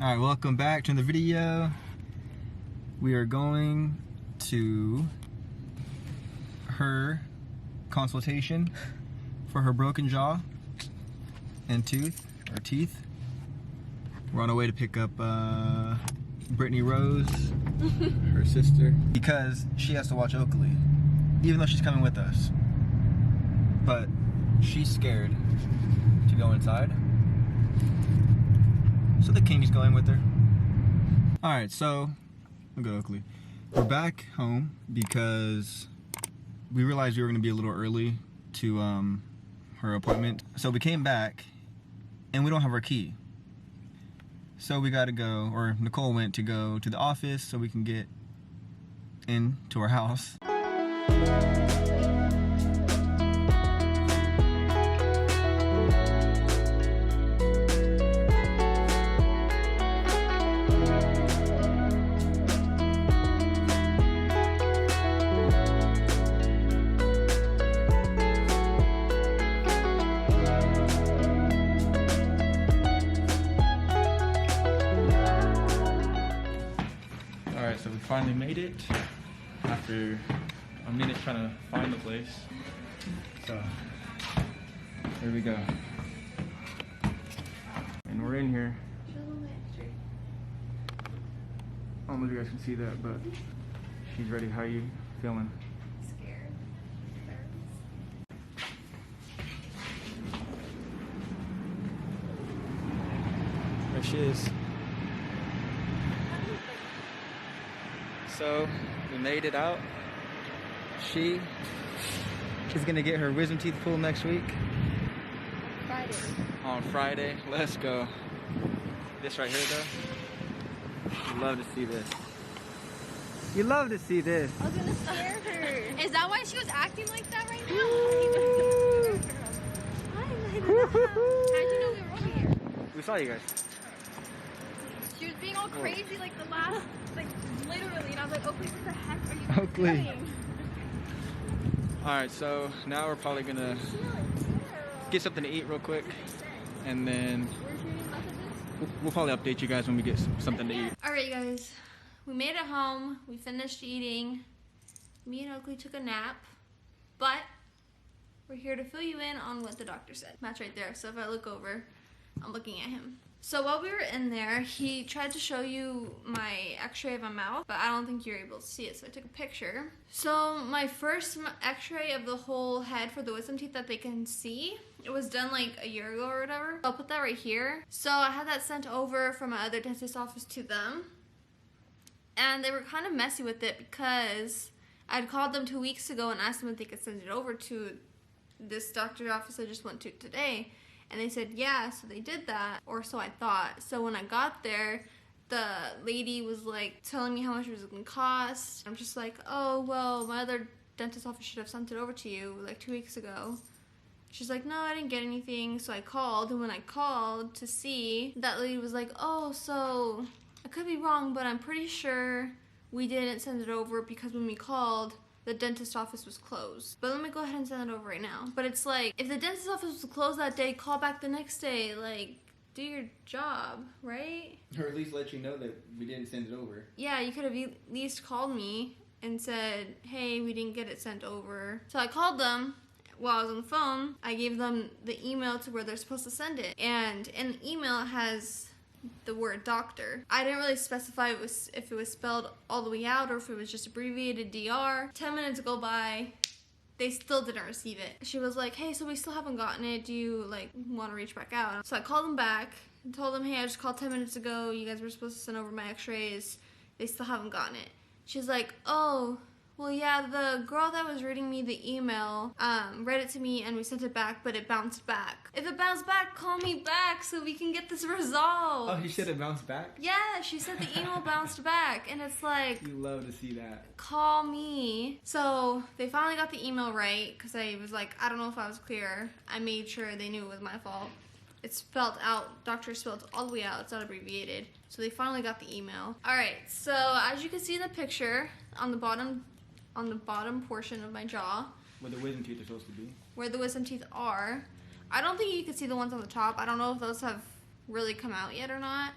Alright, welcome back to the video. We are going to her consultation for her broken jaw and teeth. We're on our way to pick up Brittany Rose, her sister, because she has to watch Oakley, even though she's coming with us. But she's scared to go inside. So the king is going with her. Alright, so we'll go Oakley. We're back home because we realized we were gonna be a little early to her appointment. So we came back and we don't have our key. So we gotta go, or Nicole went to go to the office so we can get into our house. Alright, so we finally made it after a minute trying to find the place. So, here we go. And we're in here. I don't know if you guys can see that, but she's ready. How are you feeling? Scared. There she is. So, we made it out. She's gonna get her wisdom teeth pulled next week. Friday. On Friday. Let's go. This right here though. You love to see this. You love to see this. I was gonna scare her. Is that why she was acting like that right now? How did you know we were over here? We saw you guys. She was being all crazy like the last, like literally, and I was like, Oakley, what the heck are you Oakley. doing? Alright, so now we're probably gonna get something to eat real quick, and then we'll probably update you guys when we get something to eat. Alright, you guys, we made it home. We finished eating. Me and Oakley took a nap, but we're here to fill you in on what the doctor said. Matt's right there, so if I look over, I'm looking at him. So while we were in there, he tried to show you my x-ray of my mouth, but I don't think you're able to see it, so I took a picture. So my first x-ray of the whole head for the wisdom teeth that they can see, it was done like a year ago or whatever. I'll put that right here. So I had that sent over from my other dentist office to them, and they were kind of messy with it because I'd called them 2 weeks ago and asked them if they could send it over to this doctor's office I just went to today. And they said, yeah, so they did that, or so I thought. So when I got there, the lady was like telling me how much it was gonna cost. I'm just like, oh, well, my other dentist office should have sent it over to you like 2 weeks ago. She's like, no, I didn't get anything. So I called, and when I called to see, that lady was like, oh, so I could be wrong, but I'm pretty sure we didn't send it over because when we called, the dentist office was closed. But let me go ahead and send it over right now. But it's like, if the dentist office was closed that day, call back the next day. Like, do your job, right? Or at least let you know that we didn't send it over. Yeah, you could have at least called me and said, hey, we didn't get it sent over. So I called them while I was on the phone. I gave them the email to where they're supposed to send it. And in the email it has the word doctor. I didn't really specify if it was spelled all the way out or if it was just abbreviated DR. 10 minutes go by, they still didn't receive it. She was like, hey, so we still haven't gotten it. Do you like want to reach back out? So I called them back and told them, hey, I just called 10 minutes ago. You guys were supposed to send over my x-rays. They still haven't gotten it. She's like, oh, well, yeah, the girl that was reading me the email read it to me and we sent it back, but it bounced back. If it bounced back, call me back so we can get this resolved. Oh, he should have bounced back? Yeah, she said the email bounced back, and it's like, You love to see that. call me. So they finally got the email right because I was like, I don't know if I was clear. I made sure they knew it was my fault. It's spelled out, doctor spelled all the way out, it's not abbreviated. So they finally got the email. All right, so as you can see in the picture on the bottom portion of my jaw, Where the wisdom teeth are supposed to be. Where the wisdom teeth are. I don't think you can see the ones on the top. I don't know if those have really come out yet or not.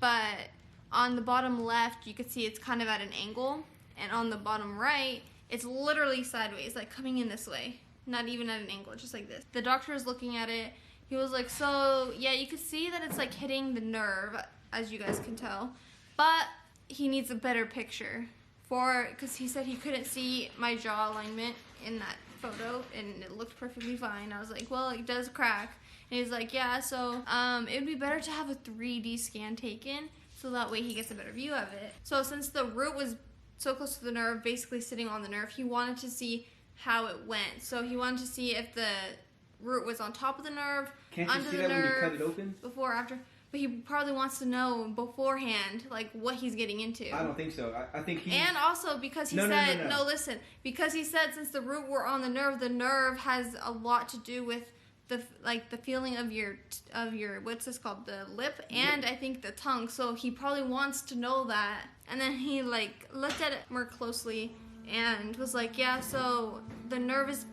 but on the bottom left, you could see it's kind of at an angle, and on the bottom right, it's literally sideways, like coming in this way. Not even at an angle, just like this. The doctor was looking at it. He was like, so, yeah, you could see that it's like hitting the nerve, as you guys can tell, but he needs a better picture because he said he couldn't see my jaw alignment in that photo, and it looked perfectly fine. I was like, well, it does crack. And he's like, yeah, so it would be better to have a 3D scan taken so that way he gets a better view of it. So since the root was so close to the nerve, basically sitting on the nerve, he wanted to see how it went. So he wanted to see if the root was on top of the nerve, Can't under you see the that nerve, when you cut it open? before, after. But he probably wants to know beforehand, like, what he's getting into. I don't think so. I think he... And also because he said, no, listen, because he said since the root were on the nerve has a lot to do with the feeling of your what's this called, the lip, and I think the tongue. So he probably wants to know that. And then he like looked at it more closely and was like, yeah, so the nerve is,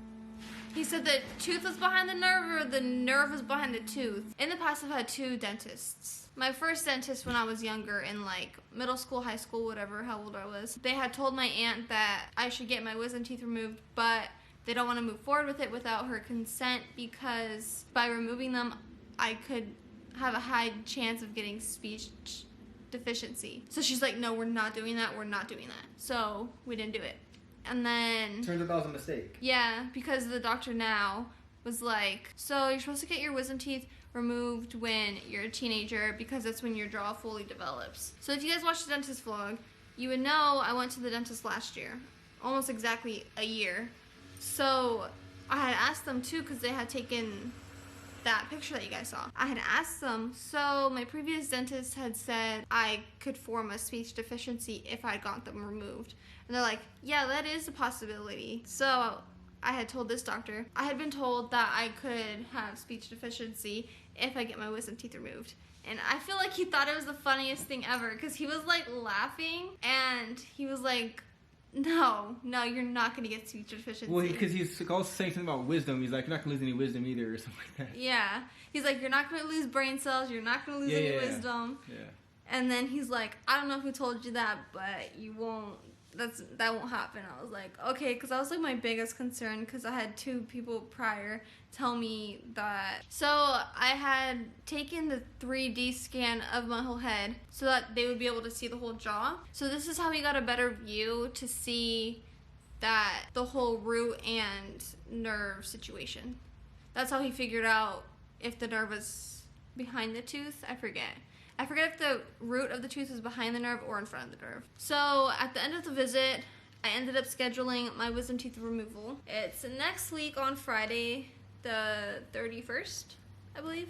he said the tooth was behind the nerve or the nerve was behind the tooth. In the past, I've had 2 dentists. My first dentist when I was younger, in like middle school, high school, whatever, how old I was, they had told my aunt that I should get my wisdom teeth removed, but they don't want to move forward with it without her consent because by removing them, I could have a high chance of getting speech deficiency. So she's like, no, we're not doing that. We're not doing that. So we didn't do it. And then... Turns out that was a mistake. Yeah, because the doctor now was like, so you're supposed to get your wisdom teeth removed when you're a teenager because that's when your jaw fully develops. So if you guys watched the dentist vlog, you would know I went to the dentist last year. Almost exactly a year. So I had asked them too because they had taken that picture that you guys saw. I had asked them, so my previous dentist had said I could form a speech deficiency if I got them removed. And they're like, yeah, that is a possibility. So I had told this doctor, I had been told that I could have speech deficiency if I get my wisdom teeth removed. And I feel like he thought it was the funniest thing ever because he was like laughing and he was like, no, you're not going to get speech deficiency. Well, because he's also saying something about wisdom. He's like, you're not going to lose any wisdom either or something like that. Yeah. He's like, you're not going to lose brain cells. You're not going to lose any wisdom. Yeah. And then he's like, I don't know who told you that, but you won't. That won't happen. I was like, okay, because that was like my biggest concern because I had 2 people prior tell me that. So I had taken the 3D scan of my whole head so that they would be able to see the whole jaw. So this is how we got a better view to see that the whole root and nerve situation. That's how he figured out if the nerve was behind the tooth. I forget if the root of the tooth was behind the nerve or in front of the nerve. So at the end of the visit, I ended up scheduling my wisdom teeth removal. It's next week on Friday, the 31st, I believe.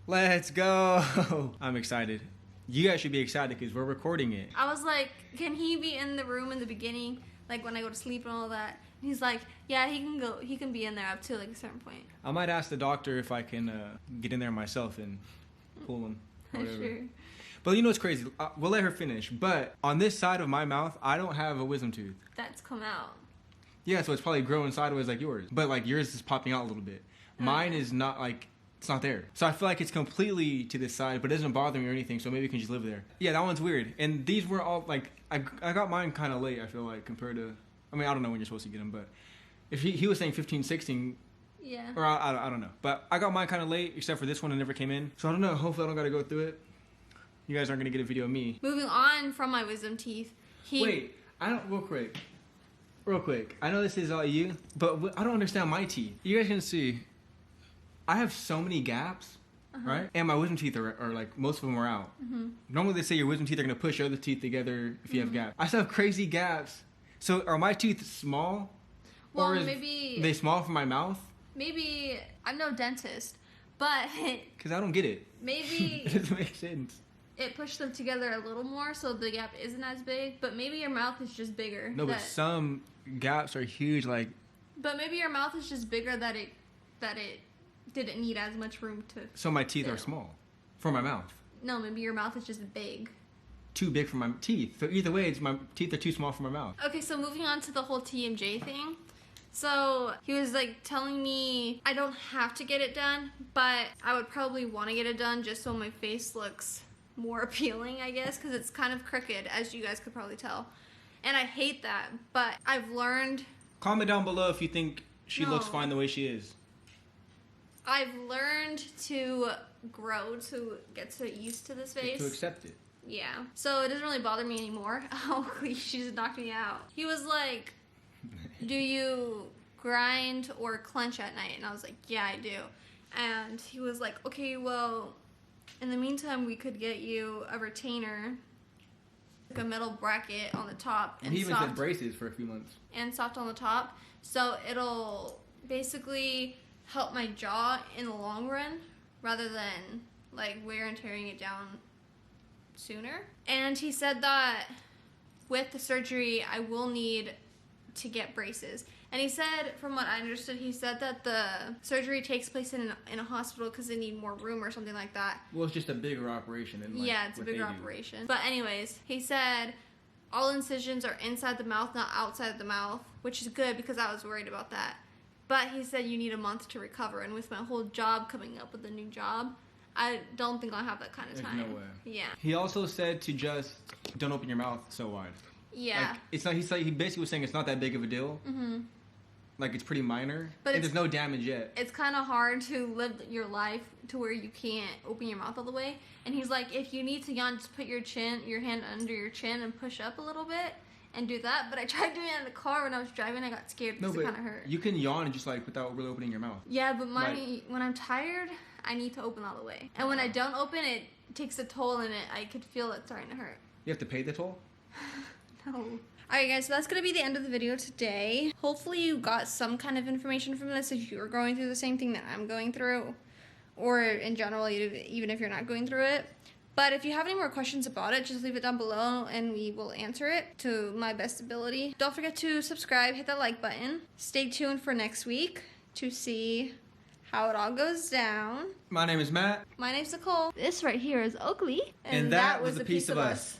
Let's go. I'm excited. You guys should be excited because we're recording it. I was like, can he be in the room in the beginning, like when I go to sleep and all that? And he's like, yeah, he can be in there up to like a certain point. I might ask the doctor if I can get in there myself and pull him. Sure. But you know what's crazy? We'll let her finish. But on this side of my mouth, I don't have a wisdom tooth. That's come out. Yeah, so it's probably growing sideways like yours. But like yours is popping out a little bit. Mine is not like, it's not there. So I feel like it's completely to this side, but it doesn't bother me or anything. So maybe you can just live there. Yeah, that one's weird. And these were all like, I got mine kind of late, I feel like, compared to, I mean, I don't know when you're supposed to get them, but if he was saying 15, 16, yeah. Or I don't know. But I got mine kind of late, except for this one that never came in. So I don't know. Hopefully I don't got to go through it. You guys aren't going to get a video of me. Moving on from my wisdom teeth. Wait. Real quick. I know this is all you, but I don't understand my teeth. You guys can see. I have so many gaps, right? And my wisdom teeth are like, most of them are out. Normally they say your wisdom teeth are going to push your other teeth together if you have gaps. I still have crazy gaps. So are my teeth small? Well, or maybe... they small from my mouth? Maybe, I'm no dentist, but... Because I don't get it. Maybe... It doesn't make sense. It pushed them together a little more, so the gap isn't as big, but maybe your mouth is just bigger. No, but some gaps are huge, like... But maybe your mouth is just bigger that it didn't need as much room to... So my teeth are small for my mouth. No, maybe your mouth is just big. Too big for my teeth. So either way, my teeth are too small for my mouth. Okay, so moving on to the whole TMJ thing. So he was like telling me I don't have to get it done, but I would probably want to get it done just so my face looks more appealing, I guess, because it's kind of crooked, as you guys could probably tell. And I hate that, but I've learned... Comment down below if you think she looks fine the way she is. I've learned to grow, to get so used to this face. To accept it. Yeah. So it doesn't really bother me anymore. Oh, she just knocked me out. He was like, do you grind or clench at night? And I was like, yeah, I do. And he was like, okay, well, in the meantime, we could get you a retainer, like a metal bracket on the top. And he even said braces for a few months. And soft on the top. So it'll basically help my jaw in the long run rather than like wear and tearing it down sooner. And he said that with the surgery, I will need to get braces. And he said, from what I understood, he said that the surgery takes place in a hospital because they need more room or something like that. Well, it's just a bigger operation. Than yeah, it's a bigger operation. But anyways, he said all incisions are inside the mouth, not outside the mouth, which is good because I was worried about that. But he said you need a month to recover. And with my whole job coming up with a new job, I don't think I'll have that kind of time. There's no way. Yeah. He also said to just don't open your mouth so wide. Yeah. Like, it's not. He basically was saying it's not that big of a deal. Mm-hmm. Like it's pretty minor, but and there's no damage yet. It's kind of hard to live your life to where you can't open your mouth all the way. And he's like, if you need to yawn, just put your hand under your chin and push up a little bit and do that. But I tried doing it in the car when I was driving. I got scared because it kind of hurt. You can yawn just like without really opening your mouth. Yeah, but when I'm tired, I need to open all the way. And when I don't open, it takes a toll in it. I could feel it starting to hurt. You have to pay the toll? No. Alright guys, so that's going to be the end of the video today. Hopefully you got some kind of information from this if you're going through the same thing that I'm going through. Or in general, even if you're not going through it. But if you have any more questions about it, just leave it down below and we will answer it to my best ability. Don't forget to subscribe, hit that like button. Stay tuned for next week to see how it all goes down. My name is Matt. My name's Nicole. This right here is Oakley. And that was a piece of us.